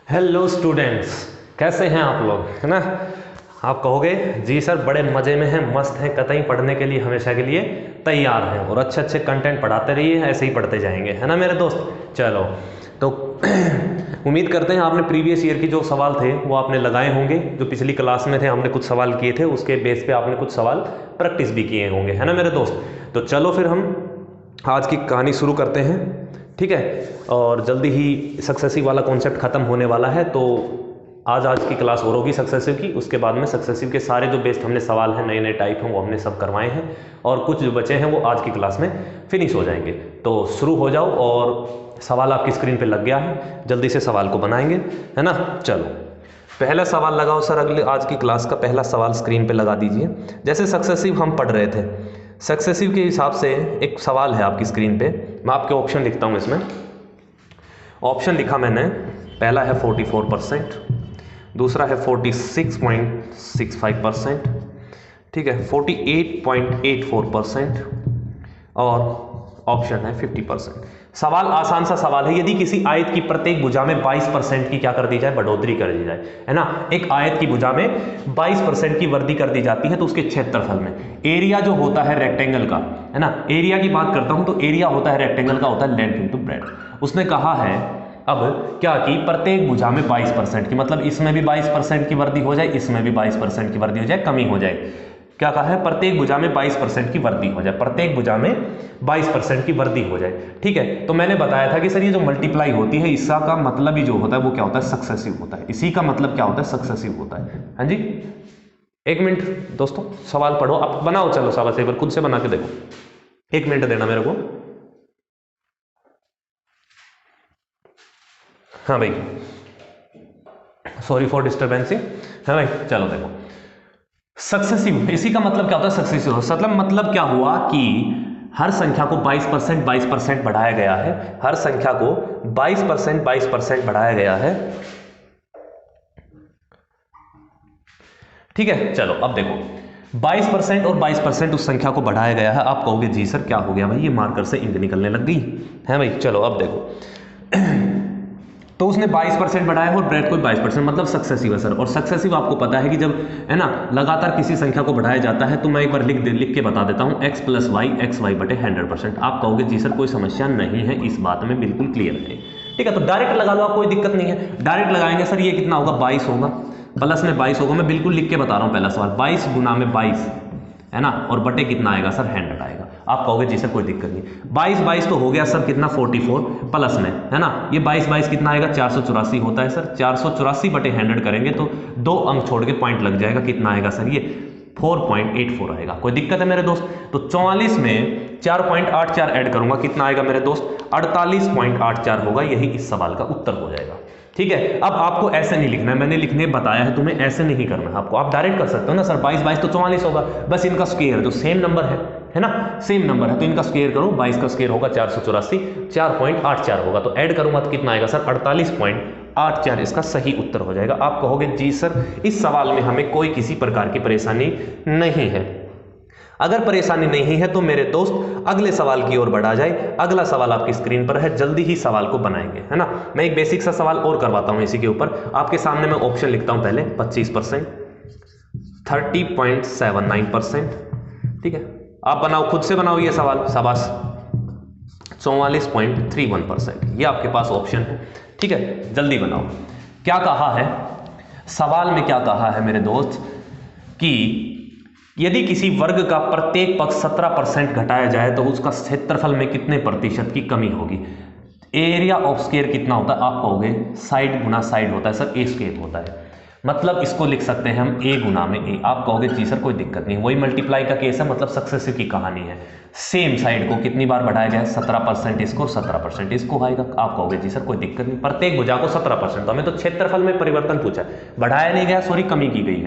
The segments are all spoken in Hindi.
हेलो स्टूडेंट्स, कैसे हैं आप लोग, है ना। आप कहोगे जी सर बड़े मज़े में हैं, मस्त हैं, कतई पढ़ने के लिए हमेशा के लिए तैयार हैं और अच्छे अच्छे कंटेंट पढ़ाते रहिए, ऐसे ही पढ़ते जाएंगे, है ना मेरे दोस्त। चलो तो उम्मीद करते हैं आपने प्रीवियस ईयर की जो सवाल थे वो आपने लगाए होंगे। जो पिछली क्लास में थे हमने कुछ सवाल किए थे, उसके बेस पे आपने कुछ सवाल प्रैक्टिस भी किए होंगे, है ना मेरे दोस्त। तो चलो फिर हम आज की कहानी शुरू करते हैं, ठीक है। और जल्दी ही सक्सेसिव वाला कॉन्सेप्ट खत्म होने वाला है, तो आज की क्लास और होगी सक्सेसिव की। उसके बाद में सक्सेसिव के सारे जो बेस्ड हमने सवाल हैं, नए नए टाइप हैं, वो हमने सब करवाए हैं और कुछ जो बचे हैं वो आज की क्लास में फिनिश हो जाएंगे। तो शुरू हो जाओ और सवाल आपकी स्क्रीन पे लग गया है, जल्दी से सवाल को बनाएंगे, है ना। चलो पहला सवाल लगाओ सर, अगले आज की क्लास का पहला सवाल स्क्रीन पे लगा दीजिए। जैसे सक्सेसिव हम पढ़ रहे थे, सक्सेसिव के हिसाब से एक सवाल है आपकी स्क्रीन पे। मैं आपके ऑप्शन लिखता हूँ, इसमें ऑप्शन लिखा मैंने। पहला है 44%, दूसरा है 46.65%, ठीक है, 48.84% और ऑप्शन है 50%। सवाल आसान सा सवाल है। यदि किसी आयत की प्रत्येक भुजा में 22% की क्या कर दी जाए, बढ़ोतरी कर दी जाए, है ना। एक आयत की भुजा में 22% की वृद्धि कर दी जाती है तो उसके क्षेत्रफल में एरिया जो होता है रेक्टेंगल का, है ना, एरिया की बात करता हूं तो एरिया होता है रेक्टेंगल का होता है लेंथ इनटू ब्रेड्थ। उसने कहा है अब क्या कि प्रत्येक भुजा में 22% की, मतलब इसमें भी 22% की वृद्धि हो जाए, इसमें भी 22% की वृद्धि हो जाए, कमी हो जाए। क्या कहा है, प्रत्येक भुजा में 22% की वृद्धि हो जाए, प्रत्येक भुजा में 22% की वृद्धि हो जाए, ठीक है। तो मैंने बताया था कि सर ये जो मल्टीप्लाई होती है, इसका का मतलब ही जो होता है वो क्या होता है, सक्सेसिव होता है। इसी का मतलब क्या होता है, सक्सेसिव होता है। हाँ जी, एक मिनट दोस्तों, सवाल पढ़ो, आप बनाओ, चलो शाबाश, एक बार खुद से बना के देखो, 1 मिनट देना मेरे को। हाँ भाई, सॉरी फॉर डिस्टर्बेंसिंग। हाँ भाई, चलो देखो सक्सेसिव, इसी का मतलब क्या होता है, सक्सेसिव। मतलब क्या हुआ कि हर संख्या को 22% बढ़ाया गया है, हर संख्या को 22% बढ़ाया गया है, ठीक है। चलो अब देखो 22% और 22% उस संख्या को बढ़ाया गया है। आप कहोगे जी सर क्या हो गया भाई, ये मार्कर से इंक निकलने लग गई है भाई। चलो अब देखो तो उसने 22% बढ़ाया और ब्रेड को 22%, मतलब सक्सेसिव है सर। और सक्सेसिव आपको पता है कि जब, है ना, लगातार किसी संख्या को बढ़ाया जाता है, तो मैं एक बार लिख के बता देता हूं, x + y xy बटे 100%। आप कहोगे जी सर कोई समस्या नहीं है, इस बात में बिल्कुल क्लियर है, ठीक है। तो डायरेक्ट लगा लो, आप कोई दिक्कत नहीं है, डायरेक्ट लगाएंगे। सर ये कितना होगा, 22 होगा, प्लस में 22 होगा। मैं बिल्कुल लिख के बता रहा हूँ, पहला सवाल 22 गुना में 22, है ना, और बटे कितना आएगा सर, 100 आएगा। आप कहोगे जी सर कोई दिक्कत नहीं, 22 तो हो गया सर कितना, 44 प्लस में, है ना, ये 22 कितना आएगा, 484 होता है सर। 484 बटे 100 करेंगे तो 2 अंक छोड़ के पॉइंट लग जाएगा, कितना आएगा सर, ये 4.84 आएगा। कोई दिक्कत है मेरे दोस्त। तो 44 में 4.84 ऐड करूंगा, कितना आएगा मेरे दोस्त, 48.84 होगा। यही इस सवाल का उत्तर हो जाएगा, ठीक है। अब आपको ऐसे नहीं लिखना है, मैंने लिखने बताया है तुम्हें, ऐसे नहीं करना है आपको। आप डायरेक्ट कर सकते हो ना सर, 22 तो 44 होगा, बस इनका स्क्वायर जो सेम नंबर है ना, सेम नंबर है तो इनका स्क्वायर करो। 22 का स्क्वायर होगा 484, 4.84 होगा, तो ऐड करूंगा तो कितना आएगा सर, 48.84 इसका सही उत्तर हो जाएगा। आप कहोगे जी सर इस सवाल में हमें कोई किसी प्रकार की परेशानी नहीं है। अगर परेशानी नहीं है तो मेरे दोस्त अगले सवाल की ओर बढ़ा जाए। अगला सवाल आपकी स्क्रीन पर है, जल्दी ही सवाल को बनाएंगे, है ना। मैं एक बेसिक सा सवाल और करवाता हूं इसी के ऊपर। आपके सामने मैं ऑप्शन लिखता हूं, पहले 25%, 30.79%, ठीक है। आप बनाओ, खुद से बनाओ ये सवाल, शाबाश। 44.31%, ये आपके पास ऑप्शन है, ठीक है। जल्दी बनाओ। क्या कहा है सवाल में, क्या कहा है मेरे दोस्त कि यदि किसी वर्ग का प्रत्येक पक्ष 17% घटाया जाए तो उसका क्षेत्रफल में कितने प्रतिशत की कमी होगी। एरिया ऑफ स्क्वायर कितना होता है, आप कहोगे साइड गुना साइड होता है सर, ए स्क्वायर होता है, मतलब इसको लिख सकते हैं हम a गुना में a। आप कहोगे जी सर कोई दिक्कत नहीं, वही मल्टीप्लाई का केस है, मतलब सक्सेसिव की कहानी है। सेम साइड को कितनी बार बढ़ाया जाए, 17% इसको, 17% इसको आएगा। आप कहोगे जी सर कोई दिक्कत नहीं, प्रत्येक भुजा को 17%, तो हमें तो क्षेत्रफल में परिवर्तन पूछा है, बढ़ाया नहीं गया, सॉरी कमी की गई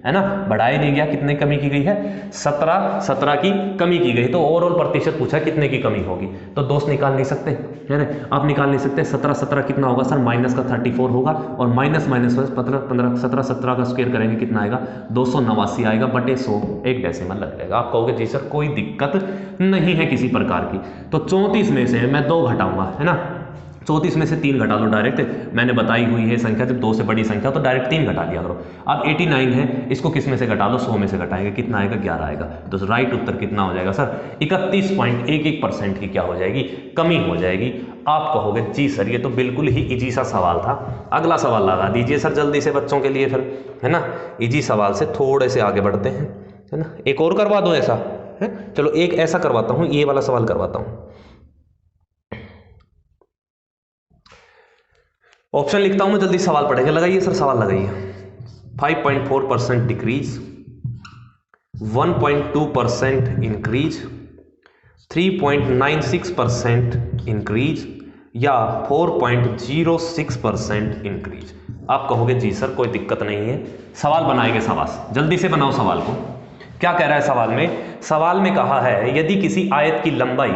है ना, बढ़ाया नहीं गया, कितने कमी की गई है, 17 की कमी की गई। तो ओवरऑल प्रतिशत पूछा कितने की कमी होगी, तो दोस्त निकाल नहीं सकते, है ना, आप निकाल नहीं सकते। 17 कितना होगा सर, माइनस का 34 होगा, और माइनस 15 17 का स्क्वायर करेंगे कितना आएगा, 289 आएगा बटे 100, एक डेसिमल लग जाएगा। आप कहोगे जी सर कोई दिक्कत नहीं है किसी प्रकार की। तो 34 में से मैं 2 घटाऊंगा, है ना, 34 में से 3 घटा लो डायरेक्ट, मैंने बताई हुई है संख्या जब 2 से बड़ी संख्या तो डायरेक्ट 3 घटा दिया करो। अब 89 है, इसको किस में से घटा लो, 100 में से घटाएंगे, कितना आएगा, 11 आएगा। तो राइट उत्तर कितना हो जाएगा सर, 31.11% की क्या हो जाएगी, कमी हो जाएगी। आप कहोगे जी सर ये तो बिल्कुल ही इजी सा सवाल था, अगला सवाल लगा दीजिए सर जल्दी से बच्चों के लिए फिर, है ना। इजी सवाल से थोड़े से आगे बढ़ते हैं, है ना। एक और करवा दो ऐसा है, चलो एक ऐसा करवाता हूं, ये वाला सवाल करवाता हूं। ऑप्शन लिखता हूं मैं, जल्दी सवाल पढ़ेंगे, लगाइए सर सवाल लगाइए। 5.4% डिक्रीज, 1.2% इंक्रीज, 3.96% इंक्रीज या 4.06% इंक्रीज। आप कहोगे जी सर कोई दिक्कत नहीं है, सवाल बनाएंगे शाबाश, जल्दी से बनाओ सवाल को। क्या कह रहा है सवाल में, सवाल में कहा है यदि किसी आयत की लंबाई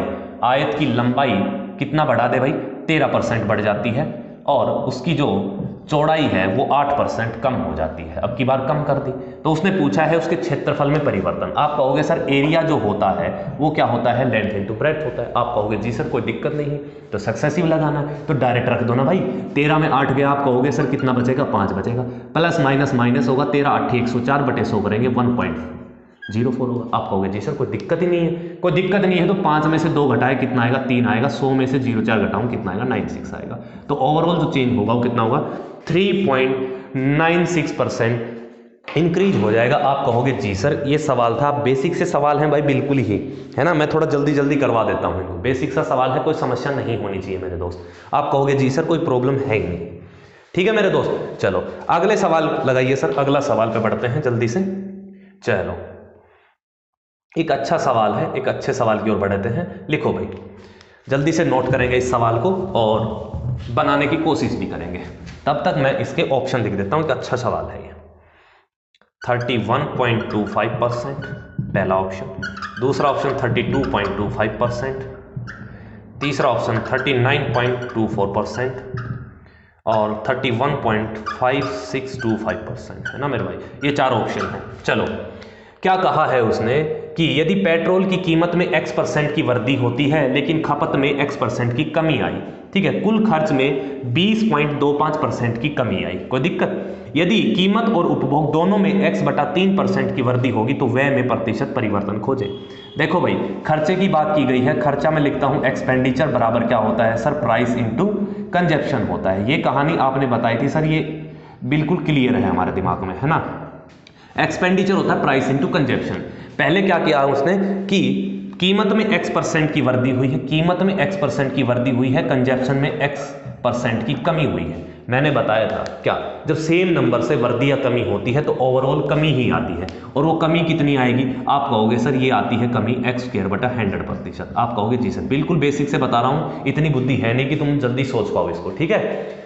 कितना बढ़ा दे भाई, 13% बढ़ जाती है और उसकी जो चौड़ाई है वो 8% कम हो जाती है, अब की बार कम कर दी, तो उसने पूछा है उसके क्षेत्रफल में परिवर्तन। आप कहोगे सर एरिया जो होता है वो क्या होता है, लेंथ इनटू ब्रेड्थ होता है। आप कहोगे जी सर कोई दिक्कत नहीं है, तो सक्सेसिव लगाना है, तो डायरेक्ट रख दो ना भाई, 13 में 8 गया, आप कहोगे सर कितना बचेगा, 5 बचेगा, प्लस माइनस माइनस होगा, 13 8 104 बटे 100 करेंगे 1.04 होगा। आप कहोगे जी सर कोई दिक्कत ही नहीं है, कोई दिक्कत नहीं है, तो 5 में से 2 घटाए कितना आएगा, 3 आएगा, 100 में से 0.4 घटाऊं कितना आएगा, 96 आएगा। तो ओवरऑल जो चेंज होगा वो कितना होगा, 3.96% इंक्रीज हो जाएगा। आप कहोगे जी सर ये सवाल था, बेसिक से सवाल है भाई बिल्कुल ही, है ना, मैं थोड़ा जल्दी जल्दी करवा देता हूँ इनको, बेसिक सा सवाल है, कोई समस्या नहीं होनी चाहिए मेरे दोस्त। आप कहोगे जी सर कोई प्रॉब्लम है ही नहीं, ठीक है मेरे दोस्त। चलो अगले सवाल लगाइए सर, अगला सवाल पे बढ़ते हैं जल्दी से। चलो एक अच्छा सवाल है, एक अच्छे सवाल की ओर बढ़ते हैं, लिखो भाई, जल्दी से नोट करेंगे इस सवाल को और बनाने की कोशिश भी करेंगे, तब तक मैं इसके ऑप्शन लिख देता हूं। एक अच्छा सवाल है ये, 31.25% पहला ऑप्शन, दूसरा ऑप्शन 32.25%, तीसरा ऑप्शन 39.24% और 31.5625%, है ना मेरे भाई, ये 4 ऑप्शन हैं। चलो क्या कहा है उसने कि यदि पेट्रोल की कीमत में x% की वृद्धि होती है लेकिन खपत में x% की कमी आई, ठीक है, कुल खर्च में 20.25% की कमी आई, कोई दिक्कत। यदि कीमत और उपभोग दोनों में x/3% की वृद्धि होगी तो व्यय में प्रतिशत परिवर्तन खोजें। देखो भाई खर्चे की बात की गई है, खर्चा में लिखता हूं एक्सपेंडिचर बराबर क्या होता है सर, प्राइस इंटू कंजप्शन होता है। ये कहानी आपने बताई थी सर, ये बिल्कुल क्लियर है हमारे दिमाग में, है ना। एक्सपेंडिचर होता है प्राइस इंटू कंजप्शन। पहले क्या किया उसने कि कीमत में x% की वृद्धि हुई है, कीमत में x% की वृद्धि हुई है, कंजप्शन में x% की कमी हुई है। मैंने बताया था क्या, जब सेम नंबर से वृद्धि या कमी होती है तो ओवरऑल कमी ही आती है, और वो कमी कितनी आएगी, आप कहोगे सर ये आती है कमी x²/100%। आप कहोगे जी सर बिल्कुल बेसिक से बता रहा हूं, इतनी बुद्धि है नहीं कि तुम जल्दी सोच पाओ इसको, ठीक है।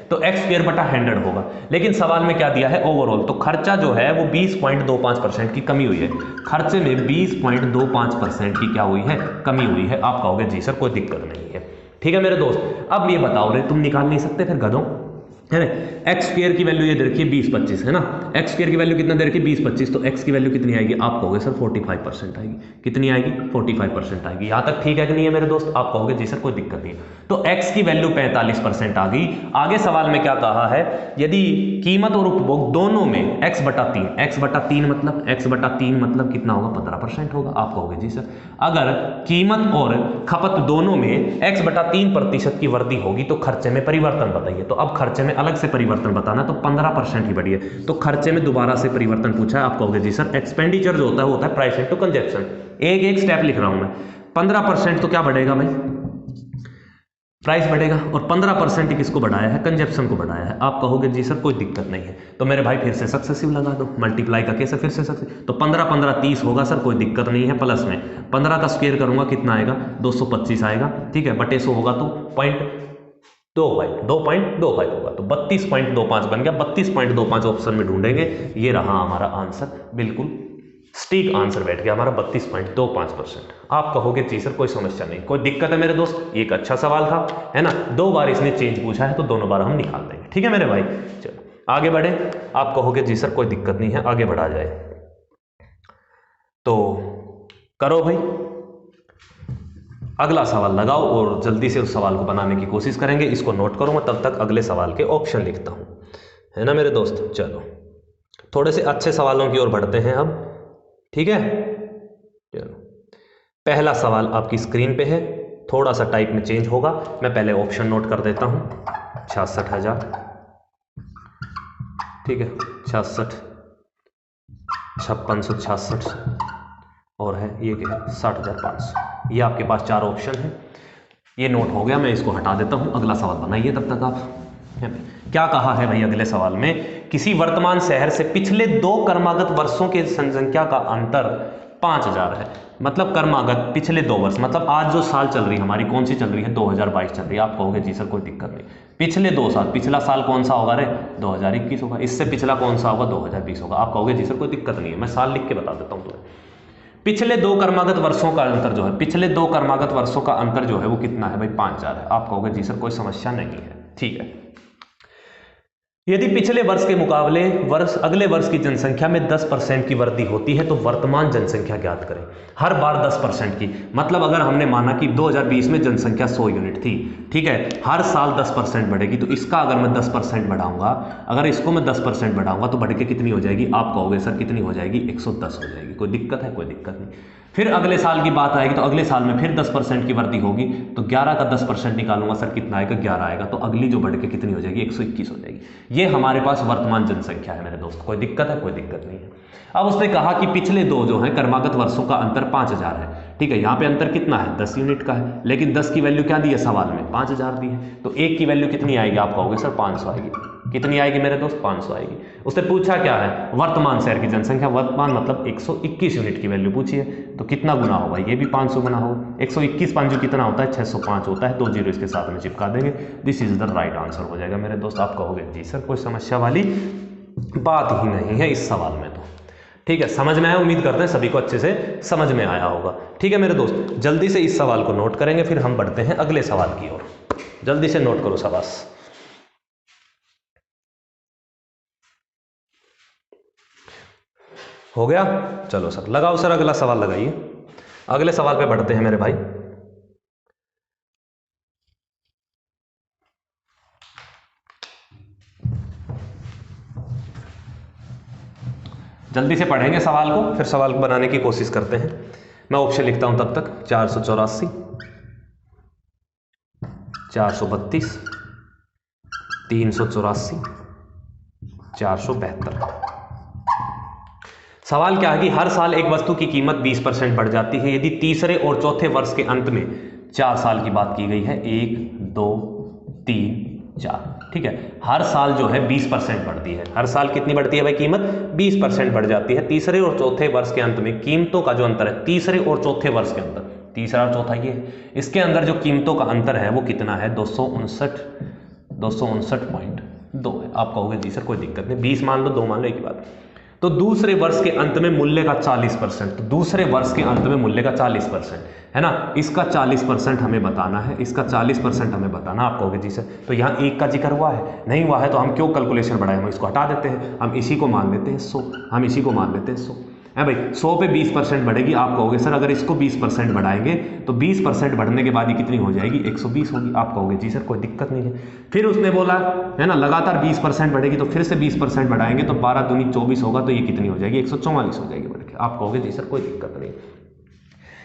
तो x²/100 होगा, लेकिन सवाल में क्या दिया है ओवरऑल, तो खर्चा जो है वो 20.25% की कमी हुई है, खर्चे में 20.25% की क्या हुई है, कमी हुई है। आप कहोगे जी सर कोई दिक्कत नहीं है, ठीक है मेरे दोस्त। अब ये बताओ रे, तुम निकाल नहीं सकते फिर गधों, है ना। x² की वैल्यू ये दे रखी है 20-25, है ना, x² की वैल्यू कितना दे रखी है 20-25, तो x की वैल्यू कितनी आएगी, आप कहोगे सर 45% आएगी, कितनी आएगी 45% आएगी। यहां तक ठीक है कि नहीं है मेरे दोस्त, आप कहोगे जी सर कोई दिक्कत नहीं है। तो x की वैल्यू 45% आ गई। आगे सवाल में क्या कहा है, यदि कीमत और उपभोग दोनों में x/3 मतलब कितना होगा, 15% होगा। आप कहोगे जी सर अगर कीमत और खपत दोनों में x/3% की वृद्धि होगी तो खर्चे में परिवर्तन बताइए। तो अब खर्चे में अलग से परिवर्तन बताना, तो 15% ही बढ़ी है, तो खर्चे में दोबारा से परिवर्तन पूछा है। आप कहोगे जी सर एक्सपेंडिचर जो होता है वो होता है प्राइस इंटू कंजप्शन। एक एक स्टेप लिख रहा हूं मैं, 15% तो क्या बढ़ेगा भाई, प्राइस बढ़ेगा, और 15% किसको बढ़ाया है, कंजप्शन को बढ़ाया है। आप कहोगे जी सर कोई दिक्कत नहीं है, तो मेरे भाई फिर से सक्सेसिव लगा दो, मल्टीप्लाई का कैसे फिर से सक्सेसिव, तो 15 30 होगा सर, कोई दिक्कत नहीं है। प्लस में 15 का स्क्वायर करूंगा कितना आएगा, 225 आएगा, ठीक है, बटे 100 होगा तो 2.25 होगा, तो 32.25 बन गया। 32.25 ऑप्शन में ढूंढेंगे, ये रहा हमारा आंसर, बिल्कुल स्टीक आंसर बैठ गया हमारा 32.25%। आप कहोगे जी सर कोई समस्या नहीं, कोई दिक्कत है मेरे दोस्त, ये एक अच्छा सवाल था, है ना। 2 बार इसने चेंज पूछा है तो दोनों बार हम निकाल देंगे, ठीक है मेरे भाई। चलो आगे बढ़े, आप कहोगे जी सर कोई दिक्कत नहीं है, आगे बढ़ा जाए, तो करो भाई। अगला सवाल लगाओ और जल्दी से उस सवाल को बनाने की कोशिश करेंगे। इसको नोट करो, मैं तब तक अगले सवाल के ऑप्शन लिखता हूँ, है ना मेरे दोस्त। चलो थोड़े से अच्छे सवालों की ओर बढ़ते हैं अब, ठीक है। चलो पहला सवाल आपकी स्क्रीन पे है, थोड़ा सा टाइप में चेंज होगा, मैं पहले ऑप्शन नोट कर देता हूँ। 66,000, ठीक है, 66, 5666 और है ये क्या है 60,500। ये आपके पास चार ऑप्शन है, ये नोट हो गया, मैं इसको हटा देता हूँ। अगला सवाल बनाइए तब तक आप। क्या कहा है भाई अगले सवाल में, किसी वर्तमान शहर से पिछले 2 क्रमागत वर्षों के जनसंख्या का अंतर 5000 है। मतलब क्रमागत पिछले 2 वर्ष, मतलब आज जो साल चल रही है हमारी, कौन सी चल रही है, 2022 चल रही है। आप कहोगे जी सर कोई दिक्कत नहीं, पिछले 2 साल, पिछला साल कौन सा होगा रे, 2021 होगा, इससे पिछला कौन सा होगा, 2020 होगा। आप कहोगे जी सर कोई दिक्कत नहीं है, मैं साल लिख के बता देता हूँ तुम्हें। पिछले 2 क्रमागत वर्षों का अंतर जो है, पिछले 2 क्रमागत वर्षों का अंतर जो है वो कितना है भाई, 5000 है। आप कहोगे जी सर कोई समस्या नहीं है, ठीक है। यदि पिछले वर्ष के मुकाबले अगले वर्ष की जनसंख्या में 10% की वृद्धि होती है तो वर्तमान जनसंख्या ज्ञात करें। हर बार 10% की, मतलब अगर हमने माना कि 2020 में जनसंख्या 100 यूनिट थी, ठीक है, हर साल 10% बढ़ेगी, तो इसका अगर मैं 10% बढ़ाऊंगा, अगर इसको मैं 10% बढ़ाऊंगा तो बढ़ के कितनी हो जाएगी, आप कहोगे सर कितनी हो जाएगी, 110 हो जाएगी। कोई दिक्कत है, कोई दिक्कत नहीं। फिर अगले साल की बात आएगी तो अगले साल में फिर 10% की वृद्धि होगी, तो 11 का 10% निकालूंगा सर कितना आएगा, 11 आएगा, तो अगली जो बढ़ के कितनी हो जाएगी, 121 हो जाएगी। ये हमारे पास वर्तमान जनसंख्या है मेरे दोस्त। कोई दिक्कत है, कोई दिक्कत नहीं है। अब उसने कहा कि पिछले 2 जो है क्रमागत वर्षों का अंतर 5000 है, ठीक है। यहाँ पे अंतर कितना है, 10 यूनिट का है, लेकिन 10 की वैल्यू क्या दी है सवाल में, 5000 दी है, तो 1 की वैल्यू कितनी आएगी, आप कहोगे सर 500 आएगी। कितनी आएगी मेरे दोस्त, 500 आएगी। उसने पूछा क्या है, वर्तमान शहर की जनसंख्या, वर्तमान मतलब 121 यूनिट की वैल्यू पूछी है, तो कितना गुना होगा, ये भी 500 गुना होगा। 121 5 कितना होता है, 605 होता है, 2 जीरो इसके साथ में चिपका देंगे, this is the right answer हो जाएगा मेरे दोस्त। आप कहोगे जी सर कोई समस्या वाली बात ही नहीं है इस सवाल में, तो ठीक है, समझ में आया। उम्मीद करते हैं सभी को अच्छे से समझ में आया होगा, ठीक है मेरे दोस्त। जल्दी से इस सवाल को नोट करेंगे, फिर हम बढ़ते हैं अगले सवाल की ओर। जल्दी से नोट करो शाबाश। हो गया, चलो सर लगाओ सर, अगला सवाल लगाइए। अगले सवाल पे बढ़ते हैं मेरे भाई। जल्दी से पढ़ेंगे सवाल को, फिर सवाल को बनाने की कोशिश करते हैं। मैं ऑप्शन लिखता हूं तब तक, 484, 432, 384, 472। सवाल क्या है कि हर साल एक वस्तु की कीमत 20% बढ़ जाती है यदि तीसरे और चौथे वर्ष के अंत में 4 साल की बात की गई है, 1 2 3 4, ठीक है। हर साल जो है 20% बढ़ती है, हर साल कितनी बढ़ती है भाई कीमत, 20% बढ़ जाती है। तीसरे और चौथे वर्ष के अंत में कीमतों का जो अंतर है, तीसरे और चौथे वर्ष के अंदर, तीसरा और चौथा ये है, इसके अंदर जो कीमतों का अंतर है वो कितना है, 259.2 है। आप कहोगे जी सर कोई दिक्कत नहीं, 20 मान लो, 2 मान लो, एक ही बात। तो दूसरे वर्ष के अंत में मूल्य का 40%, तो दूसरे वर्ष के अंत में मूल्य का 40% है ना, इसका 40% हमें बताना है, इसका 40% हमें बताना। आप कहोगे जी सर तो यहाँ 1 का जिक्र हुआ है, नहीं हुआ है तो हम क्यों कैलकुलेशन बढ़ाएं, हम इसको हटा देते हैं, हम इसी को मान लेते हैं 100, हम इसी को मान लेते हैं 100 है भाई। 100 पे 20% बढ़ेगी। आप कहोगे सर अगर इसको 20% बढ़ाएंगे तो 20% बढ़ने के बाद ये कितनी हो जाएगी, 120 होगी। आप कहोगे जी सर कोई दिक्कत नहीं है। फिर उसने बोला है ना लगातार 20% बढ़ेगी, तो फिर से 20% बढ़ाएंगे तो 12 दूनी 24 होगा, तो ये कितनी हो जाएगी, 144 हो जाएगी बढ़ के। आप कहोगे जी सर कोई दिक्कत नहीं।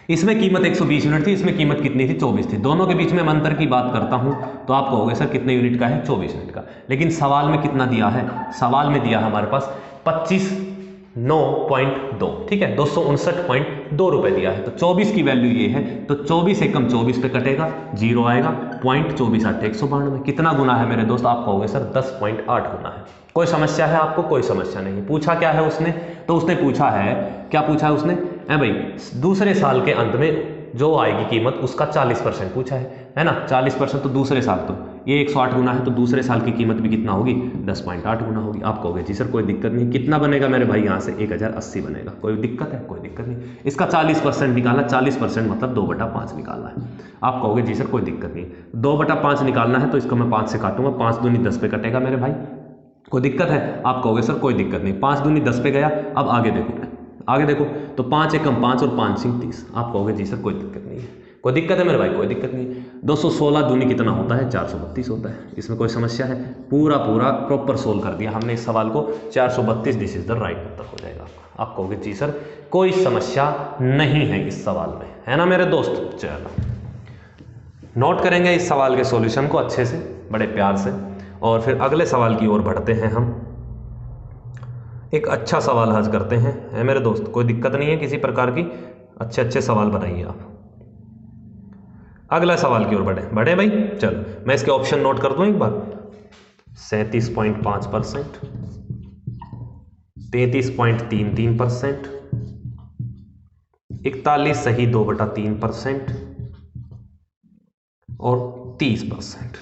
इसमें कीमत 120 यूनिट थी, इसमें कीमत कितनी थी, 24 थी। दोनों के बीच में मैं अंतर की बात करता हूं तो आप कहोगे सर कितने यूनिट का है, 24 यूनिट का। लेकिन सवाल में कितना दिया है, सवाल में दिया हमारे पास 25.9.2, ठीक है, 259.2 रुपए दिया है। तो 24 की वैल्यू ये है, तो 24 एकम 24 पे कटेगा, 0 आएगा, 0.24 192। कितना गुना है मेरे दोस्त, आप कहोगे सर 10.8 गुना है। कोई समस्या है आपको, कोई समस्या नहीं। पूछा क्या है उसने, तो उसने पूछा है, क्या पूछा है उसने, भाई दूसरे साल के अंत में जो आएगी कीमत उसका 40% पूछा है ना, 40%, तो दूसरे साल, तो ये 108 गुना है, तो दूसरे साल की कीमत भी कितना होगी, 10.8 गुना होगी। आप कहोगे जी सर कोई दिक्कत नहीं। कितना बनेगा मेरे भाई, यहाँ से 1080 बनेगा। कोई दिक्कत है, कोई दिक्कत नहीं। इसका 40% निकालना, 40% मतलब 2/5 निकालना है। आप कहोगे जी सर कोई दिक्कत नहीं, 2/5 निकालना है, तो इसको मैं 5 से काटूंगा, 5 दूनी 10 पे कटेगा मेरे भाई। कोई दिक्कत है, आप कहोगे सर कोई दिक्कत नहीं। 5 दूनी 10 पे गया। अब आगे देखो, आगे देखो, तो 5 एकम 5 और 5 सिंह 30। आप कहोगे जी सर कोई दिक्कत नहीं है। कोई दिक्कत है मेरे भाई? कोई दिक्कत नहीं है। 216 दूनी कितना होता है? 432 होता है। इसमें कोई समस्या है? पूरा प्रॉपर सोल्व कर दिया हमने इस सवाल को। 432 this is the right answer हो जाएगा। आप कहोगे जी सर कोई समस्या नहीं है इस सवाल में, है ना मेरे दोस्त? चलो नोट करेंगे इस सवाल के सॉल्यूशन को अच्छे से, बड़े प्यार से, और फिर अगले सवाल की ओर बढ़ते हैं। हम एक अच्छा सवाल हल करते हैं, है मेरे दोस्त? कोई दिक्कत नहीं है किसी प्रकार की, अच्छे अच्छे सवाल बनाइए आप। अगला सवाल की ओर बढ़े भाई। चलो मैं इसके ऑप्शन नोट कर दूं एक बार। 37.5%, 33.33%, 41 सही 2/3% और 30%।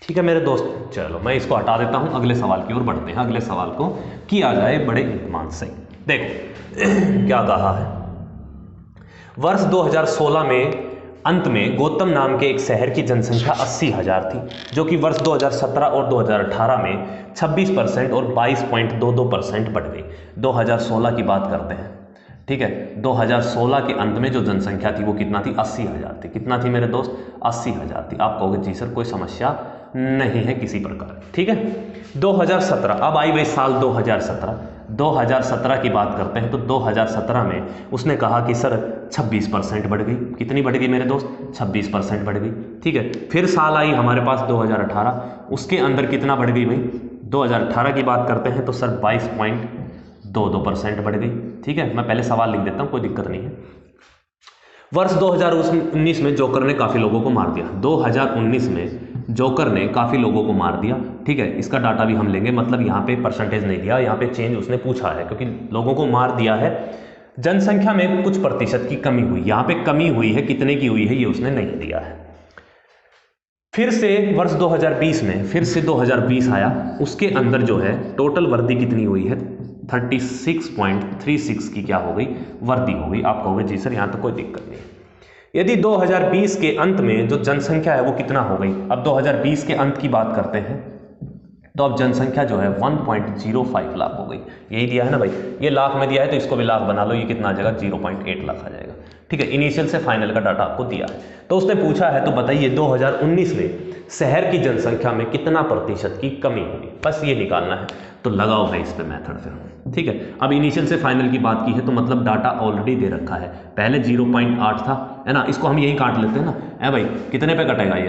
ठीक है मेरे दोस्त, चलो मैं इसको हटा देता हूं, अगले सवाल की ओर बढ़ते हैं। अगले सवाल को किया जाए बड़े इत्मीनान से। देखो क्या कहा है। वर्ष 2016 में अंत में गौतम नाम के एक शहर की जनसंख्या 80,000 थी, जो कि वर्ष 2017 और 2018 में 26% और 22.22% बढ़ गई। 2016 की बात करते हैं, ठीक है। 2016 के अंत में जो जनसंख्या थी वो कितना थी? 80,000 थी। कितना थी मेरे दोस्त? 80,000 थी। आप कहोगे जी सर कोई समस्या नहीं है किसी प्रकार, ठीक है। 2017, अब आई वही साल 2017 की बात करते हैं। तो 2017 में उसने कहा कि सर 26% बढ़ गई। कितनी बढ़ गई मेरे दोस्त? 26% बढ़ गई, ठीक है। फिर साल आई हमारे पास 2018, उसके अंदर कितना बढ़ गई भाई? 2018 की बात करते हैं तो सर 22.22% बढ़ गई, ठीक है। मैं पहले सवाल लिख देता हूँ, कोई दिक्कत नहीं है। वर्ष 2019 में जोकर ने काफ़ी लोगों को मार दिया। 2019 में जोकर ने काफ़ी लोगों को मार दिया, ठीक है। इसका डाटा भी हम लेंगे, मतलब यहाँ पे परसेंटेज नहीं दिया, यहाँ पे चेंज उसने पूछा है, क्योंकि लोगों को मार दिया है। जनसंख्या में कुछ प्रतिशत की कमी हुई, यहाँ पे कमी हुई है, कितने की हुई है ये उसने नहीं दिया है। फिर से वर्ष 2020 में फिर से 2020 आया, उसके अंदर जो है टोटल वर्दी कितनी हुई है? 36.36 की क्या हो गई? वर्दी हो गई। आप कहोगे जी सर यहाँ तो कोई दिक्कत नहीं है। यदि 2020 के अंत में जो जनसंख्या है वो कितना हो गई? अब 2020 के अंत की बात करते हैं तो अब जनसंख्या जो है 1.05 लाख हो गई। यही दिया है ना भाई, ये लाख में दिया है तो इसको भी लाख बना लो, ये कितना आ जाएगा? 0.8 लाख आ जाएगा, ठीक है। इनिशियल से फाइनल का डाटा आपको दिया है। तो उसने पूछा है तो बताइए 2019 में शहर की जनसंख्या में कितना प्रतिशत की कमी हुई, बस ये निकालना है। तो लगाओ भाई इस पे मेथड फिर, ठीक है। अब इनिशियल से फाइनल की बात की है तो मतलब डाटा ऑलरेडी दे रखा है। पहले 0.8 था, है ना, इसको हम यही काट लेते हैं ना। है भाई कितने पे कटेगा ये?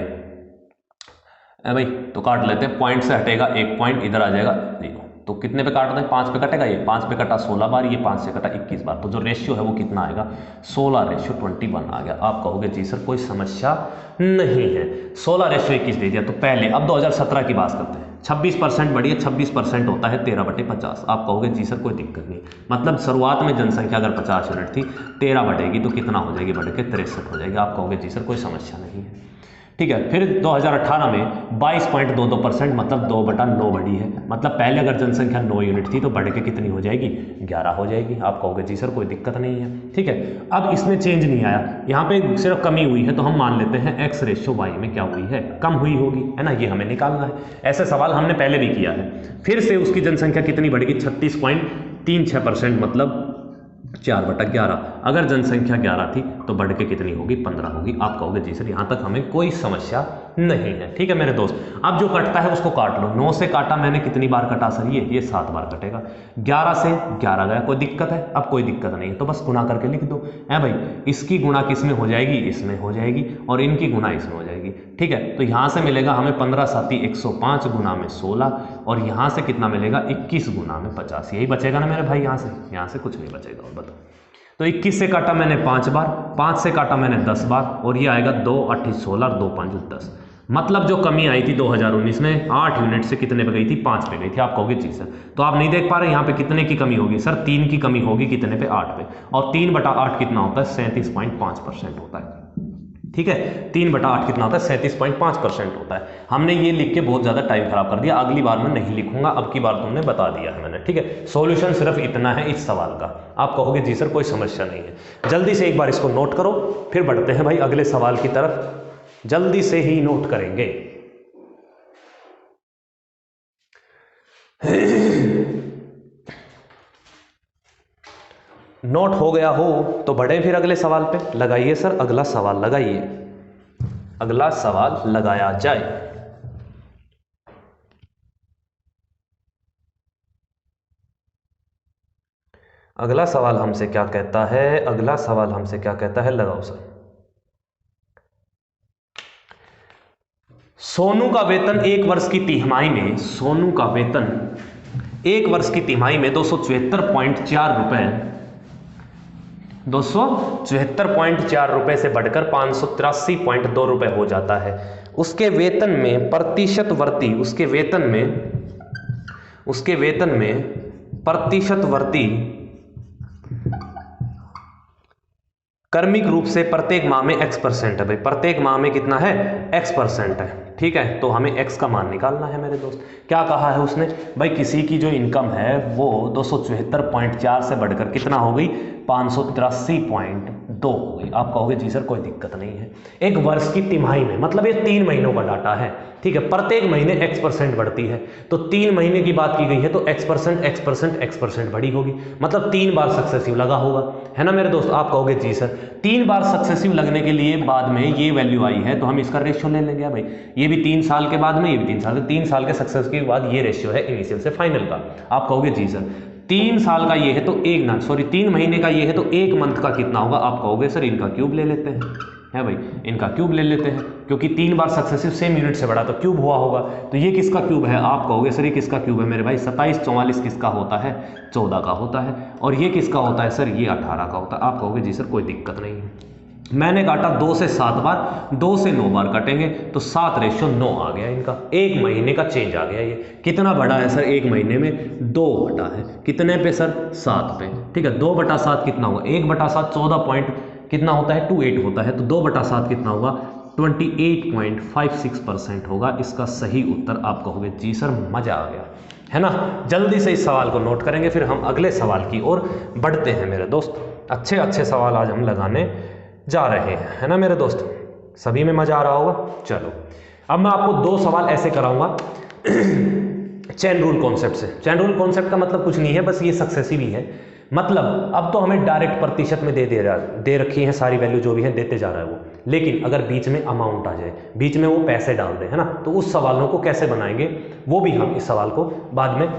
है भाई तो काट लेते हैं, पॉइंट से हटेगा एक पॉइंट, इधर आ जाएगा 0। तो कितने पे काटते हैं? 5 पे कटेगा, ये 5 पे कटा 16 बार, ये 5 से कटा 21 बार। तो जो रेशियो है वो कितना आएगा? 16:21 आ गया। आप कहोगे जी सर कोई समस्या नहीं है, 16:21 दे दिया। तो पहले अब 2017 की बात करते हैं। 26% बढ़ी है, 26% होता है 13/50। आप कहोगे जी सर कोई दिक्कत नहीं, मतलब शुरुआत में जनसंख्या अगर 50 यूनिट थी, 13 बढ़ेगी तो कितना हो जाएगी? बढ़ के 63 हो जाएगी। आप कहोगे जी सर कोई समस्या नहीं है, ठीक है। फिर 2018 में 22.22%, मतलब 2/9 बढ़ी है। मतलब पहले अगर जनसंख्या 9 यूनिट थी तो बढ़ के कितनी हो जाएगी? 11 हो जाएगी। आप कहोगे जी सर कोई दिक्कत नहीं है, ठीक है। अब इसमें चेंज नहीं आया, यहाँ पे सिर्फ कमी हुई है, तो हम मान लेते हैं x रेशियो y में क्या हुई है? कम हुई होगी, है ना, ये हमें निकालना है। ऐसे सवाल हमने पहले भी किया है। फिर से उसकी जनसंख्या कितनी बढ़ेगी? 36.36%, मतलब 4/11। अगर जनसंख्या 11 थी तो बढ़ के कितनी होगी? 15 होगी। आप कहोगे जी सर यहाँ तक हमें कोई समस्या नहीं है, ठीक है मेरे दोस्त। अब जो कटता है उसको काट लो। 9 से काटा मैंने, कितनी बार कटा सर? ये 7 बार कटेगा। 11 से 11 गया, कोई दिक्कत है? अब कोई दिक्कत नहीं है, तो बस गुणा करके लिख दो। है भाई, इसकी गुणा किस में हो जाएगी? इसमें हो जाएगी, और इनकी गुणा इसमें हो जाएगी, ठीक है। तो यहाँ से मिलेगा हमें 15 7 105 गुना में 16, और यहाँ से कितना मिलेगा? 21 गुना में 50। यही बचेगा ना मेरे भाई, यहाँ से कुछ नहीं बचेगा। और बताओ, तो 21 से काटा मैंने 5 बार, 5 से काटा मैंने 10 बार, और ये आएगा 2 8 16 2 5 10। मतलब जो कमी आई थी 2019 में 8 यूनिट से कितने पे गई थी? 5 पे गई थी। आप कहोगे जी सर तो आप नहीं देख पा रहे यहाँ पे कितने की कमी होगी? सर 3 की कमी होगी, कितने पे? 8 पे। और 3/8 कितना होता है? 37.5% होता है, ठीक है। 3/8 कितना होता है? 37.5% होता है। हमने ये लिख के बहुत ज़्यादा टाइम खराब कर दिया, अगली बार मैं नहीं लिखूंगा, अब की बार तुमने बता दिया है मैंने, ठीक है। सॉल्यूशन सिर्फ इतना है इस सवाल का। आप कहोगे जी सर कोई समस्या नहीं है। जल्दी से एक बार इसको नोट करो, फिर बढ़ते हैं भाई अगले सवाल की तरफ। जल्दी से ही नोट करेंगे। नोट हो गया हो तो बढ़े फिर अगले सवाल पे। लगाइए सर अगला सवाल, लगाइए अगला सवाल लगाया जाए। अगला सवाल हमसे क्या कहता है, अगला सवाल हमसे क्या कहता है, लगाओ सर। सोनू का वेतन एक वर्ष की तिमाही में, सोनू का वेतन एक वर्ष की तिमाही में 274.4 रुपए, 274.4 रुपए से बढ़कर 583.2 रुपए हो जाता है। उसके वेतन में प्रतिशत वर्ती, उसके वेतन में प्रतिशत वर्ती कर्मिक रूप से प्रत्येक माह में x% है। भाई प्रत्येक माह में कितना है, x% है। ठीक है, तो हमें x का मान निकालना है मेरे दोस्त। क्या कहा है उसने, भाई किसी की जो इनकम है वो 274.4 से बढ़कर कितना हो गई, 583.2 हो गई। आप कहोगे जी सर कोई दिक्कत नहीं है, एक वर्ष की तिमाही में, मतलब ये 3 महीनों का डाटा है। ठीक है, प्रत्येक महीने x% बढ़ती है, तो 3 महीने की बात की गई है तो x% बढ़ी होगी, मतलब 3 बार सक्सेसिव लगा होगा, है ना मेरे दोस्त। आप कहोगे जी सर 3 बार सक्सेसिव लगने के लिए बाद में ये वैल्यू आई है तो हम इसका रेशियो ले लेंगे। भाई ये भी 3 साल के बाद में, ये भी 3 साल के सक्सेस के बाद ये रेशियो है इनिशियल से फाइनल का। आप कहोगे जी सर 3 साल का ये है तो 3 महीने का ये है तो 1 मंथ का कितना होगा। आप कहोगे सर इनका क्यूब ले लेते हैं, है भाई इनका क्यूब ले लेते हैं, क्योंकि 3 बार सक्सेसिव सेम यूनिट से बढ़ा तो क्यूब हुआ होगा। तो ये किसका क्यूब है, आप कहोगे सर ये किसका क्यूब है मेरे भाई, 27 44 किसका होता है, 14 का होता है। और ये किसका होता है सर, ये 18 का होता है। आप कहोगे जी सर कोई दिक्कत नहीं है। मैंने काटा 2 से 7 बार, 2 से 9 बार काटेंगे तो 7:9 आ गया इनका, 1 महीने का चेंज आ गया। ये कितना बढ़ा है सर, 1 महीने में 2 बटा है, कितने पे सर, 7 पे। ठीक है, 2/7 कितना होगा, 1/7 14 पॉइंट कितना होता है, 28 होता है, तो 2/7 कितना होगा, 28.56% होगा इसका सही उत्तर। आप कहोगे जी सर मजा आ गया, है ना। जल्दी से इस सवाल को नोट करेंगे, फिर हम अगले सवाल की ओर बढ़ते हैं मेरे दोस्त। अच्छे अच्छे सवाल आज हम लगाने जा रहे हैं, है ना मेरे दोस्त। सभी में मजा आ रहा होगा। चलो अब मैं आपको 2 सवाल ऐसे कराऊंगा चेन रूल कॉन्सेप्ट से। चेन रूल कॉन्सेप्ट का मतलब कुछ नहीं है, बस ये सक्सेसिव ही है। मतलब अब तो हमें डायरेक्ट प्रतिशत में दे रखी है सारी वैल्यू, जो भी है देते जा रहा है वो, लेकिन अगर बीच में अमाउंट आ जाए, बीच में वो पैसे डाल दे, है ना, तो उस सवालों को कैसे बनाएंगे वो भी हम इस सवाल को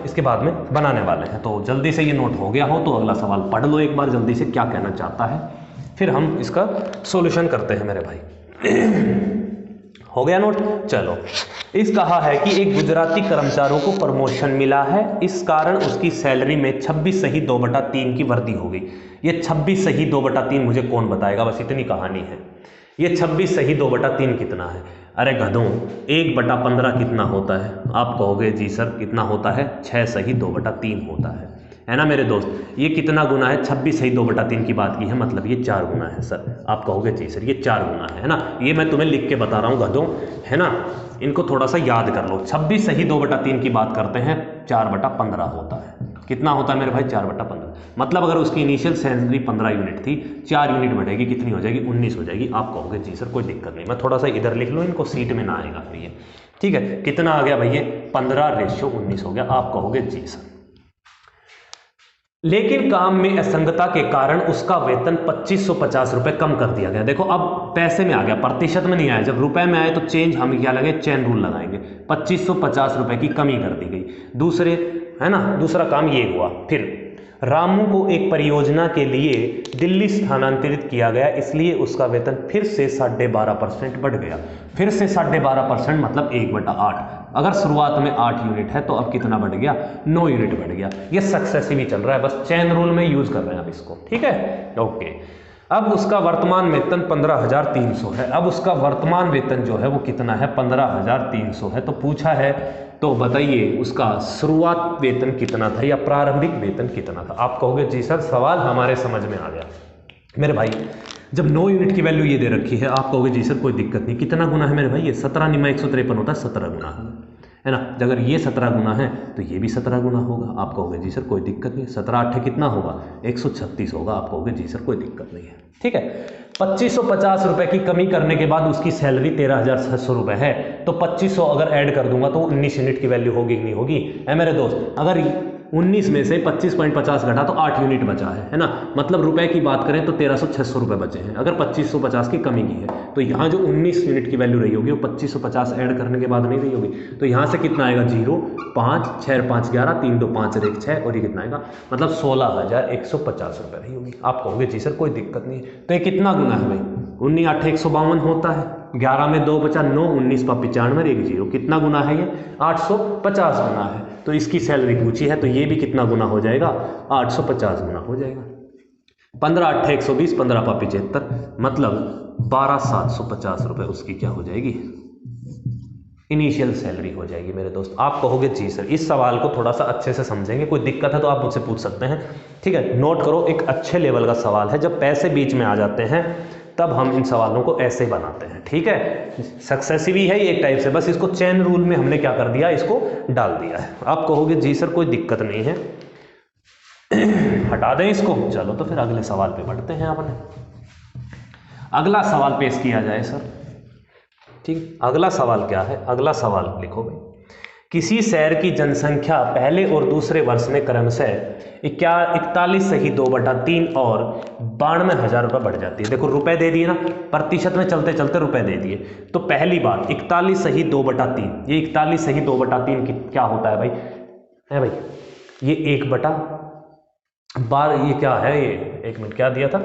इसके बाद में बनाने वाले हैं। तो जल्दी से ये नोट हो गया हो तो अगला सवाल पढ़ लो एक बार जल्दी से, क्या कहना चाहता है, फिर हम इसका सॉल्यूशन करते हैं मेरे भाई। हो गया नोट। चलो, इस कहा है कि एक गुजराती कर्मचारियों को प्रमोशन मिला है, इस कारण उसकी सैलरी में 26 सही 2/3 की वृद्धि हो गई। ये 26 सही 2/3 मुझे कौन बताएगा, बस इतनी कहानी है। ये 26 सही 2/3 कितना है, अरे गधों 1/15 कितना होता है। आप कहोगे जी सर कितना होता है, 6 सही 2/3 होता है ना मेरे दोस्त। ये कितना गुना है, 26 सही 2/3 की बात की है, मतलब ये 4 गुना है सर। आप कहोगे जी सर ये 4 गुना है ना, ये मैं तुम्हें लिख के बता रहा हूँ गधों, है ना, इनको थोड़ा सा याद कर लो। 26 सही 2/3 की बात करते हैं, 4/15 होता है। कितना होता है मेरे भाई, 4/15। मतलब अगर उसकी इनिशियल सैलरी 15 यूनिट थी, 4 यूनिट बढ़ेगी, कितनी हो जाएगी, 19 हो जाएगी। आप कहोगे जी सर कोई दिक्कत नहीं, मैं थोड़ा सा इधर लिख लो, इनको सीट में ना आएगा फिर ये। ठीक है, कितना आ गया भैया, 15:19 हो गया। आप कहोगे जी सर। लेकिन काम में असंगतता के कारण उसका वेतन 2550 रुपए कम कर दिया गया। देखो अब पैसे में आ गया, प्रतिशत में नहीं आया। जब रुपए में आए तो चेंज हम क्या लगे, चेन रूल लगाएंगे। 2550 रुपए की कमी कर दी गई। दूसरे, है ना, दूसरा काम ये हुआ। फिर रामू को एक परियोजना के लिए दिल्ली स्थानांतरित किया गया, इसलिए उसका वेतन फिर से 12.5% बढ़ गया। फिर से 12.5% मतलब 1/8। अगर शुरुआत में 8 यूनिट है तो अब कितना बढ़ गया, 9 यूनिट बढ़ गया। ये सक्सेसिव ही चल रहा है, बस चेन रूल में यूज कर रहे हैं अब इसको। ठीक है, ओके। अब उसका वर्तमान वेतन 15,300 है। अब उसका वर्तमान वेतन जो है वो कितना है, 15,300 है। तो पूछा है, तो बताइए उसका शुरुआत वेतन कितना था या प्रारंभिक वेतन कितना था। आप कहोगे जी सर सवाल हमारे समझ में आ गया। मेरे भाई जब 9 यूनिट की वैल्यू ये दे रखी है, आप कहोगे जी सर कोई दिक्कत नहीं। कितना गुना है मेरे भाई, ये 17 × 153 होता है, 17 गुना है ना। अगर ये 17 गुना है तो ये भी 17 गुना होगा। आप कहोगे जी सर कोई दिक्कत नहीं। 17×8 कितना होगा, 136 होगा। आप कहोगे जी सर कोई दिक्कत नहीं है। ठीक है, 2550 रुपए की कमी करने के बाद उसकी सैलरी 13,600 रुपए है, तो 2500 अगर ऐड कर दूंगा तो 19 यूनिट की वैल्यू होगी कि नहीं होगी, है मेरे दोस्त। अगर 19 में से 25.50 घटा तो 8 यूनिट बचा है ना। मतलब रुपए की बात करें तो 1300-600 रुपये बचे हैं, अगर 2550 की कमी की है तो यहाँ जो 19 यूनिट की वैल्यू रही होगी वो 2550 ऐड करने के बाद नहीं रही होगी, तो यहाँ से कितना आएगा 0, 5, 6, 5, 11, 3, 2, 5, 1, 6 और ये कितना आएगा, मतलब 16,150 रुपये रही होगी। आप कहोगे जी सर कोई दिक्कत नहीं है, तो ये कितना गुना है भाई, 19 8 152 होता है, 11 में 2 बचा 9, 19 पर 95 1 0, कितना गुना है ये 850 गुना है। तो इसकी सैलरी पूछी है तो ये भी कितना गुना हो जाएगा 850 गुना हो जाएगा। 15 8 120, 15 पर 75, मतलब 12,750 रुपये उसकी क्या हो जाएगी, इनिशियल सैलरी हो जाएगी मेरे दोस्त। आप कहोगे जी सर इस सवाल को थोड़ा सा अच्छे से समझेंगे, कोई दिक्कत है तो आप मुझसे पूछ सकते हैं, ठीक है। नोट करो, एक अच्छे लेवल का सवाल है, जब पैसे बीच में आ जाते हैं तब हम इन सवालों को ऐसे ही बनाते हैं, ठीक है। सक्सेसिव ही है ये एक टाइप से, बस इसको चेन रूल में हमने क्या कर दिया, इसको डाल दिया है। आप कहोगे जी सर कोई दिक्कत नहीं है, हटा दें इसको। चलो तो फिर अगले सवाल पे बढ़ते हैं। आपने अगला सवाल पेश किया जाए सर, ठीक। अगला सवाल क्या है, अगला सवाल लिखो भाई। किसी शहर की जनसंख्या पहले और दूसरे वर्ष में क्रमशः 41/2/3 और 92,000 रुपये बढ़ जाती है। देखो रुपए दे दिए ना, प्रतिशत में चलते चलते रुपए दे दिए। तो पहली बात 41/2/3, ये 41/2/3 क्या होता है भाई, है भाई ये 1/12, ये क्या है, ये एक मिनट क्या दिया था,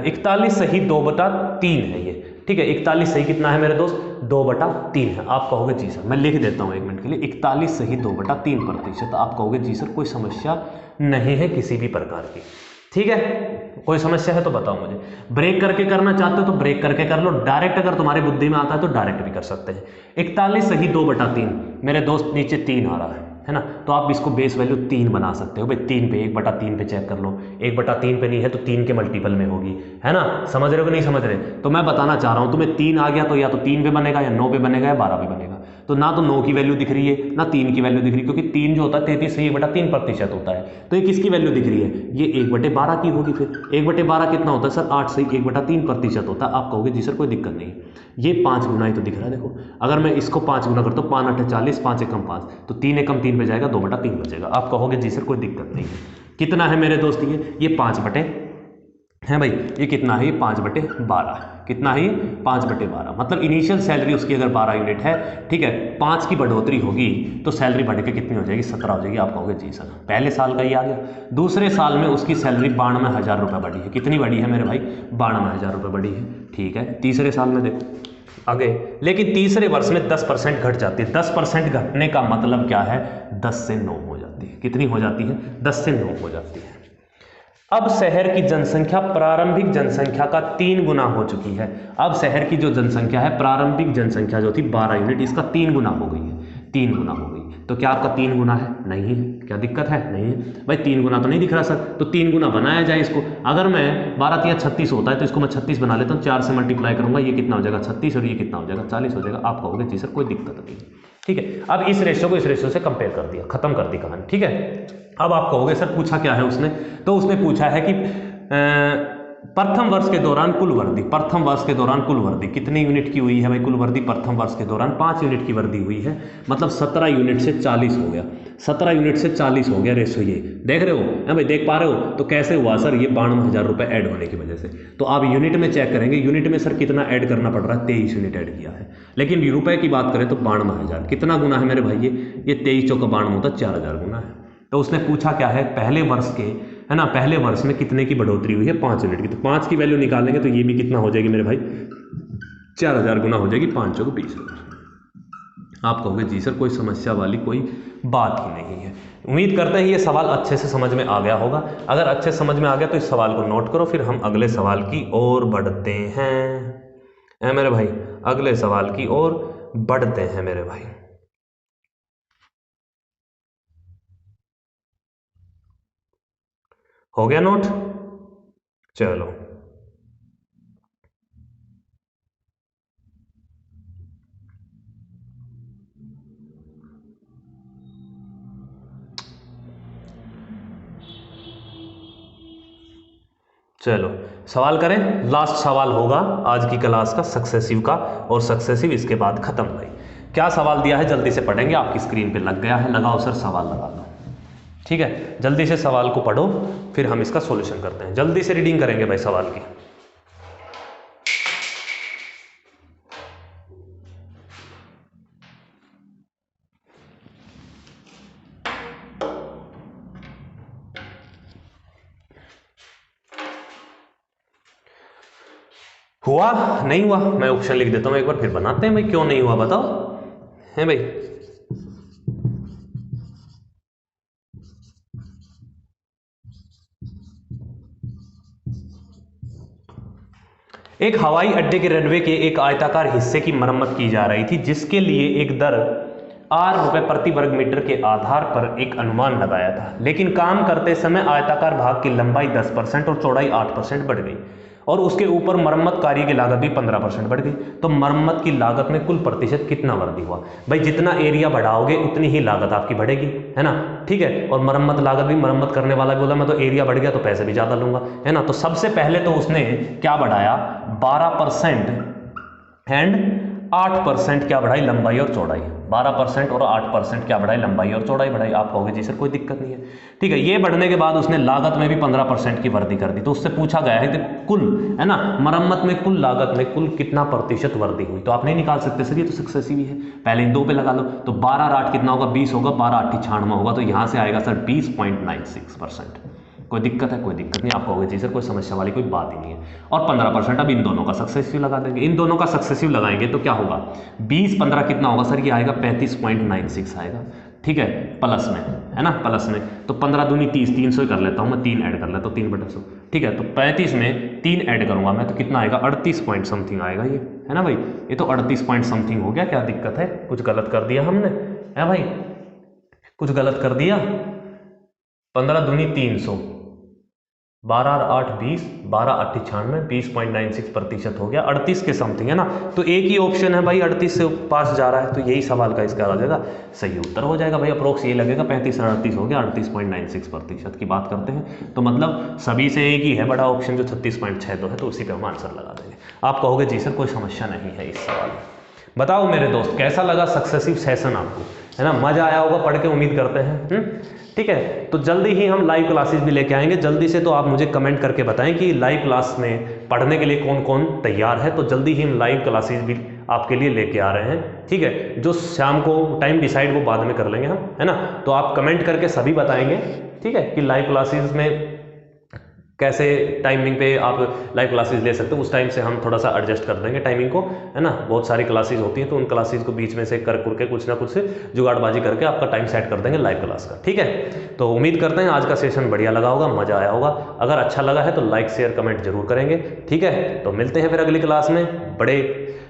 41/2/3 है ये, ठीक है। 41 सही कितना है मेरे दोस्त, 2/3 है। आप कहोगे जी सर, मैं लिख देता हूँ एक मिनट के लिए, 41/2/3%। आप कहोगे जी सर कोई समस्या नहीं है किसी भी प्रकार की, ठीक है। कोई समस्या है तो बताओ मुझे। ब्रेक करके करना चाहते हो तो ब्रेक करके कर लो, डायरेक्ट अगर तुम्हारी बुद्धि में आता है तो डायरेक्ट भी कर सकते हैं। 41/2/3 मेरे दोस्त नीचे 3 आ रहा है ना, तो आप इसको बेस वैल्यू 3 बना सकते हो भाई। 3 पे 1/3 पे चेक कर लो, 1/3 पे नहीं है तो 3 के मल्टीपल में होगी, है ना। समझ रहे हो कि नहीं समझ रहे, तो मैं बताना चाह रहा हूं तुम्हें 3 आ गया तो या तो 3 पे बनेगा या 9 पे बनेगा या 12 पे बनेगा। तो ना तो 9 की वैल्यू दिख रही है ना 3 की वैल्यू दिख रही है, क्योंकि 3 जो होता है 33/3% होता है। तो ये किसकी वैल्यू दिख रही है, ये 1/12 की होगी। फिर 1/12 कितना होता है सर, 8 से 1/3% होता है। आप कहोगे जी सर कोई दिक्कत नहीं, ये 5 गुना ही तो दिख रहा है। देखो अगर मैं इसको 5 गुना करता हूँ, 5 8 40, 5 एकम 5, तो 3 एकम 3 पे जाएगा, 2/3 बचेगा। आप कहोगे जी सर कोई दिक्कत नहीं है। कितना है मेरे दोस्त, ये 5 बटे है भाई, ये कितना है, ये 5/12, कितना है ये 5/12, मतलब इनिशियल सैलरी उसकी अगर 12 यूनिट है, ठीक है, 5 की बढ़ोतरी होगी तो सैलरी बढ़ के कितनी हो जाएगी, 17 हो जाएगी। आप कहोगे जी सर पहले साल का ही आ गया। दूसरे साल में उसकी सैलरी 92,000 रुपये बढ़ी है। कितनी बढ़ी है मेरे भाई, 92,000 रुपये बढ़ी है, ठीक है। तीसरे साल में देखो आगे, लेकिन तीसरे वर्ष में 10% घट जाती है। 10% घटने का मतलब क्या है, 10 से 9 हो जाती है। कितनी हो जाती है, 10 से 9 हो जाती है। अब शहर की जनसंख्या प्रारंभिक जनसंख्या का 3 गुना हो चुकी है। अब शहर की जो जनसंख्या है, प्रारंभिक जनसंख्या जो थी 12 यूनिट, इसका 3 गुना हो गई है, 3 गुना हो गई। तो क्या आपका 3 गुना है, नहीं है, क्या दिक्कत है, नहीं है भाई। 3 गुना तो नहीं दिख रहा सर, तो 3 गुना बनाया जाए इसको। अगर मैं 12 या 36 होता है तो इसको मैं 36 बना लेता हूँ, 4 से मल्टीप्लाई करूंगा, ये कितना हो जाएगा 36 और ये कितना हो जाएगा 40 हो जाएगा। आप कहोगे जी सर कोई दिक्कत नहीं, ठीक है। अब इस रेशियो को इस रेशियो से कंपेयर कर दिया, खत्म कर दी कहानी, ठीक है। अब आप कहोगे सर पूछा क्या है उसने, तो उसने पूछा है कि प्रथम वर्ष के दौरान कुल वर्दी, प्रथम वर्ष के दौरान कुल वर्दी कितनी यूनिट की हुई है भाई, कुल वर्दी प्रथम वर्ष के दौरान 5 यूनिट की वर्दी हुई है, मतलब 17 यूनिट से 40 हो गया, 17 यूनिट से 40 हो गया रेशो। ये देख रहे हो है भाई, देख पा रहे हो, तो कैसे हुआ सर, ये 92,000 रुपये ऐड होने की वजह से। तो आप यूनिट में चेक करेंगे, यूनिट में सर कितना ऐड करना पड़ रहा है, 23 यूनिट ऐड किया है। लेकिन रुपए की बात करें तो 92,000 कितना गुना है मेरे भाई, ये 23 चौका 92 होता है, 4,000 गुना है। तो उसने पूछा क्या है, पहले वर्ष के, है ना, पहले वर्ष में कितने की बढ़ोतरी हुई है, 5 यूनिट की। तो 5 की वैल्यू निकालेंगे तो ये भी कितना हो जाएगी मेरे भाई, 4,000 गुना हो जाएगी, 5 चौक 20,000। आप कहोगे जी सर कोई समस्या वाली कोई बात ही नहीं है। उम्मीद करते हैं ये सवाल अच्छे से समझ में आ गया होगा। अगर अच्छे से समझ में आ गया तो इस सवाल को नोट करो, फिर हम अगले सवाल की ओर बढ़ते हैं मेरे भाई, अगले सवाल की ओर बढ़ते हैं मेरे भाई। हो गया नोट, चलो चलो सवाल करें। लास्ट सवाल होगा आज की क्लास का सक्सेसिव का, और सक्सेसिव इसके बाद खत्म भाई। क्या सवाल दिया है जल्दी से पढ़ेंगे, आपकी स्क्रीन पे लग गया है, लगाओ सर सवाल लगा दो। ठीक है, जल्दी से सवाल को पढ़ो, फिर हम इसका सॉल्यूशन करते हैं। जल्दी से रीडिंग करेंगे भाई सवाल की। हुआ नहीं हुआ, मैं ऑप्शन लिख देता हूं एक बार, फिर बनाते हैं भाई। क्यों नहीं हुआ बताओ, है भाई? एक हवाई अड्डे के रनवे के एक आयताकार हिस्से की मरम्मत की जा रही थी, जिसके लिए एक दर ₹8 प्रति वर्ग मीटर के आधार पर एक अनुमान लगाया था, लेकिन काम करते समय आयताकार भाग की लंबाई 10% और चौड़ाई 8% बढ़ गई, और उसके ऊपर मरम्मत कार्य की लागत भी 15% बढ़ गई। तो मरम्मत की लागत में कुल प्रतिशत कितना वृद्धि हुआ? भाई जितना एरिया बढ़ाओगे उतनी ही लागत आपकी बढ़ेगी, है ना? ठीक है, और मरम्मत लागत भी, मरम्मत करने वाला भी बोला मैं तो एरिया बढ़ गया तो पैसे भी ज़्यादा लूंगा, है ना? तो सबसे पहले तो उसने क्या बढ़ाया, 12% एंड 8% क्या बढ़ाई, लंबाई और चौड़ाई। 12% और 8% क्या बढ़ाई, लंबाई और चौड़ाई बढ़ाई। आप कहोगे जी सर कोई दिक्कत नहीं है, ठीक है। ये बढ़ने के बाद उसने लागत में भी 15% की वृद्धि कर दी। तो उससे पूछा गया है कि कुल, है ना, मरम्मत में कुल लागत में कुल कितना प्रतिशत वृद्धि हुई। तो आप नहीं निकाल सकते सर, ये तो सक्सेसिव ही है, पहले इन दो पे लगा लो। तो 12 और 8 कितना होगा, 20 होगा, 12 8 96 होगा, तो यहाँ से आएगा सर 20.96%। कोई दिक्कत है? कोई दिक्कत नहीं। आप कहोगे जी सर कोई समस्या वाली कोई बात ही नहीं है। और 15% अब इन दोनों का सक्सेसिव लगा देंगे। इन दोनों का सक्सेसिव लगाएंगे तो क्या होगा, 20 15 कितना होगा सर, ये आएगा 35.96 आएगा, ठीक है, प्लस में, है ना, प्लस में। तो 15 दूनी 30, 300 ही कर लेता हूँ मैं, 3 ऐड कर लेता हूँ, 3/100, ठीक है। तो 35 में 3 ऐड करूंगा मैं तो कितना आएगा, 38 पॉइंट समथिंग आएगा ये, है ना भाई? ये तो 38 पॉइंट समथिंग हो गया। क्या दिक्कत है? कुछ गलत कर दिया हमने, है भाई? कुछ गलत कर दिया? 15 दूनी 300, 12 और 8 20, 12 8 96, 20.96% हो गया, 38 के समथिंग, है ना? तो एक ही ऑप्शन है भाई 38 से पास जा रहा है, तो यही सवाल का इसका आ जाएगा, सही उत्तर हो जाएगा भाई। अप्रोक्स ये लगेगा 35 और 38 हो गया, 38.96% की बात करते हैं। तो मतलब सभी से एक ही है बड़ा ऑप्शन जो 36.62 है, तो उसी पे हम आंसर लगा देंगे। आप कहोगे जी सर कोई समस्या नहीं है इस सवाल में। बताओ मेरे दोस्त कैसा लगा सक्सेसिव सेशन आपको, है ना? मजा आया होगा पढ़ के, उम्मीद करते हैं, ठीक है। तो जल्दी ही हम लाइव क्लासेस भी लेके आएंगे। जल्दी से तो आप मुझे कमेंट करके बताएं कि लाइव क्लास में पढ़ने के लिए कौन कौन तैयार है। तो जल्दी ही हम लाइव क्लासेस भी आपके लिए लेके आ रहे हैं, ठीक है। जो शाम को टाइम डिसाइड वो बाद में कर लेंगे हम, है ना? तो आप कमेंट करके सभी बताएंगे, ठीक है, कि लाइव क्लासेस में कैसे टाइमिंग पे आप लाइव क्लासेस ले सकते हो। उस टाइम से हम थोड़ा सा एडजस्ट कर देंगे टाइमिंग को, है ना? बहुत सारी क्लासेस होती हैं, तो उन क्लासेस को बीच में से कर के कुछ ना कुछ जुगाड़बाजी करके आपका टाइम सेट कर देंगे लाइव क्लास का, ठीक है। तो उम्मीद करते हैं आज का सेशन बढ़िया लगा होगा, मजा आया होगा। अगर अच्छा लगा है तो लाइक शेयर कमेंट जरूर करेंगे, ठीक है। तो मिलते हैं फिर अगली क्लास में बड़े,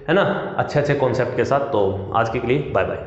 है ना, अच्छे अच्छे कॉन्सेप्ट के साथ। तो आज के लिए बाय बाय।